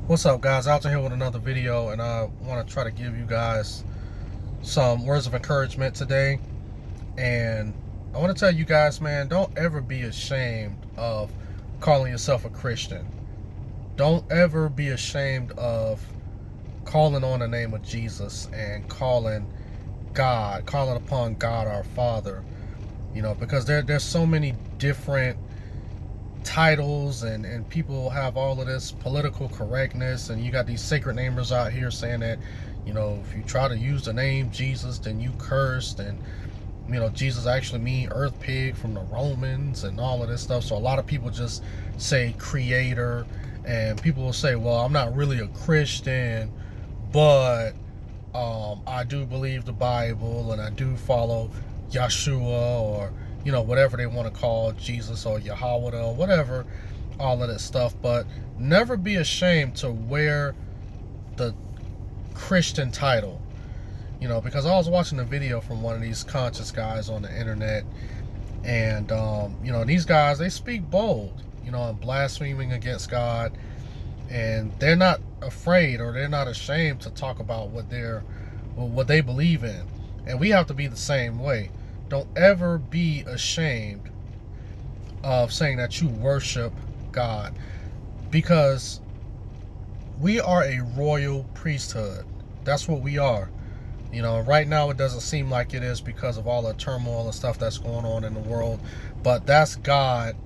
What's up, guys? Out here with another video, and I want to try to give you guys some words of encouragement today. And I want to tell you guys, man, don't ever be ashamed of calling yourself a Christian. Don't ever be ashamed of calling on the name of Jesus and calling upon God our Father. Because there's so many different titles and people have all of this political correctness, and you got these sacred namers out here saying that if you try to use the name Jesus then you cursed, and Jesus actually mean earth pig from the Romans and all of this stuff. So a lot of people just say creator, and people will say, well, I'm not really a Christian, but I do believe the Bible and I do follow Yeshua, or whatever they want to call Jesus, or Yahweh, or whatever, all of this stuff. But never be ashamed to wear the Christian title. Because I was watching a video from one of these conscious guys on the internet, and these guys, they speak bold, and blaspheming against God, and they're not afraid or they're not ashamed to talk about what they believe in. And we have to be the same way. Don't ever be ashamed of saying that you worship God, because we are a royal priesthood. That's what we are. Right now it doesn't seem like it is because of all the turmoil and stuff that's going on in the world, but that's God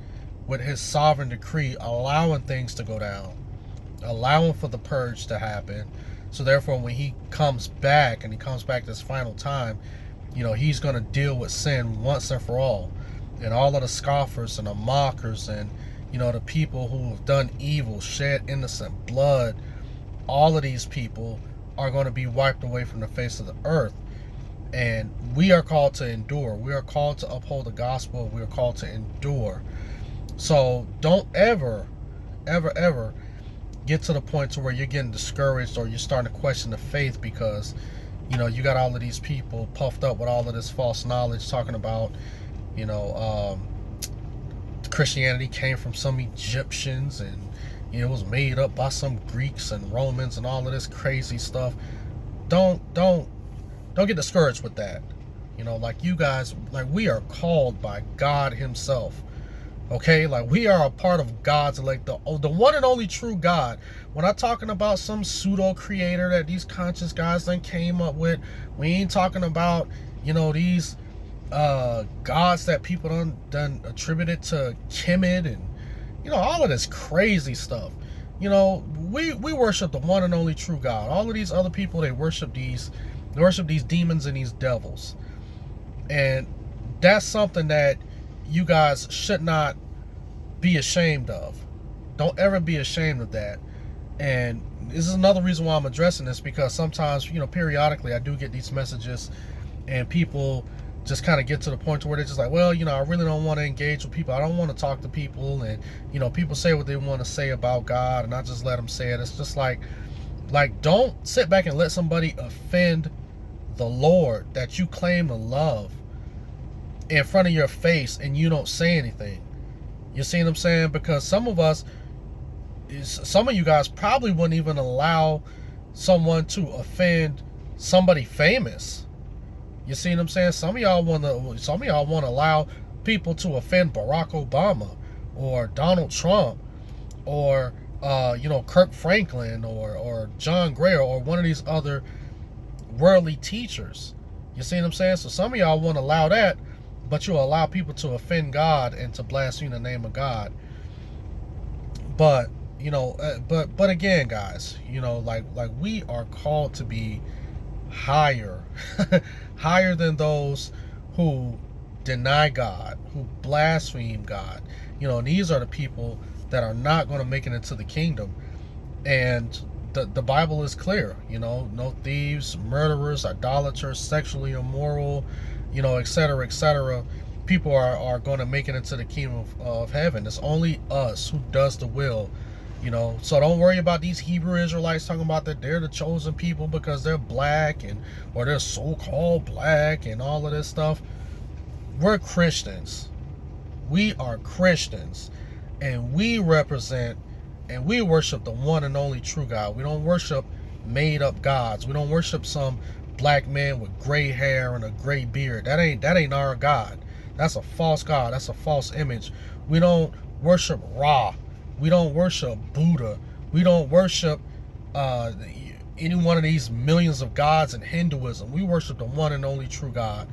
with his sovereign decree allowing things to go down, allowing for the purge to happen. So therefore, when he comes back, and he comes back this final time, he's going to deal with sin once and for all. And all of the scoffers and the mockers, and the people who have done evil, shed innocent blood, all of these people are going to be wiped away from the face of the earth. And we are called to endure. We are called to uphold the gospel. We are called to endure. So don't ever get to the point to where you're getting discouraged, or you're starting to question the faith, because you got all of these people puffed up with all of this false knowledge, talking about Christianity came from some Egyptians, and it was made up by some Greeks and Romans and all of this crazy stuff. Don't get discouraged with that. Like, you guys, like, we are called by God himself. Okay, like, we are a part of God's, like, the one and only true God. We're not talking about some pseudo creator that these conscious guys then came up with. We ain't talking about these gods that people done attributed to Kemet, and all of this crazy stuff. We worship the one and only true God. All of these other people, they worship these demons and these devils. And that's something that you guys should not be ashamed of. Don't ever be ashamed of that. And this is another reason why I'm addressing this, because sometimes, periodically I do get these messages, and people just kind of get to the point where they're just like, well, I really don't want to engage with people. I don't want to talk to people. And, people say what they want to say about God, and I just let them say it. It's just like, don't sit back and let somebody offend the Lord that you claim to love in front of your face, and you don't say anything. You see what I'm saying? Because some of you guys probably wouldn't even allow someone to offend somebody famous. You see what I'm saying? Some of y'all want to allow people to offend Barack Obama, or Donald Trump, or Kirk Franklin, or John Gray, or one of these other worldly teachers. You see what I'm saying? So some of y'all want to allow that, but you'll allow people to offend God and to blaspheme the name of God. But but again, guys, like we are called to be higher higher than those who deny God, who blaspheme God. These are the people that are not going to make it into the kingdom. And the Bible is clear. No thieves, murderers, idolaters, sexually immoral, etc., etc. People are going to make it into the kingdom of heaven. It's only us who does the will. So don't worry about these Hebrew Israelites talking about that they're the chosen people because they're black, or they're so-called black, and all of this stuff. We're Christians. We are Christians, and we represent And we worship the one and only true God. We don't worship made up gods. We don't worship some black man with gray hair and a gray beard. That ain't our God. That's a false God. That's a false image. We don't worship Ra. We don't worship Buddha. We don't worship any one of these millions of gods in Hinduism. We worship the one and only true God,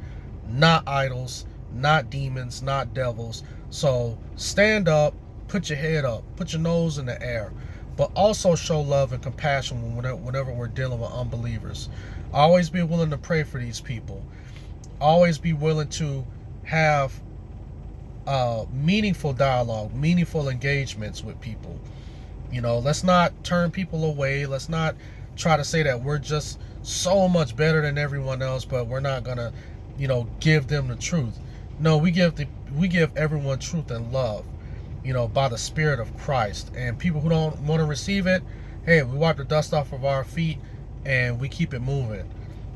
not idols, not demons, not devils. So stand up, put your head up, put your nose in the air, but also show love and compassion whenever we're dealing with unbelievers. Always be willing to pray for these people. Always be willing to have meaningful dialogue, meaningful engagements with people. You know, let's not turn people away. Let's not try to say that we're just so much better than everyone else, but we're not gonna, give them the truth. No, we give everyone truth and love, by the Spirit of Christ. And people who don't want to receive it, hey, we wipe the dust off of our feet and we keep it moving.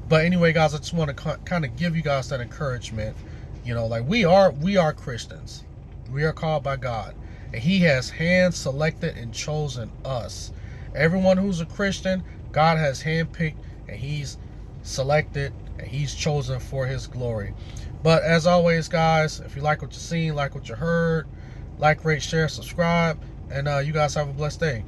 But anyway, guys, I just want to kind of give you guys that encouragement. Like we are Christians. We are called by God. And He has hand selected and chosen us. Everyone who's a Christian, God has handpicked and He's selected and He's chosen for His glory. But as always, guys, if you like what you seen, like what you heard, like, rate, share, subscribe, and you guys have a blessed day.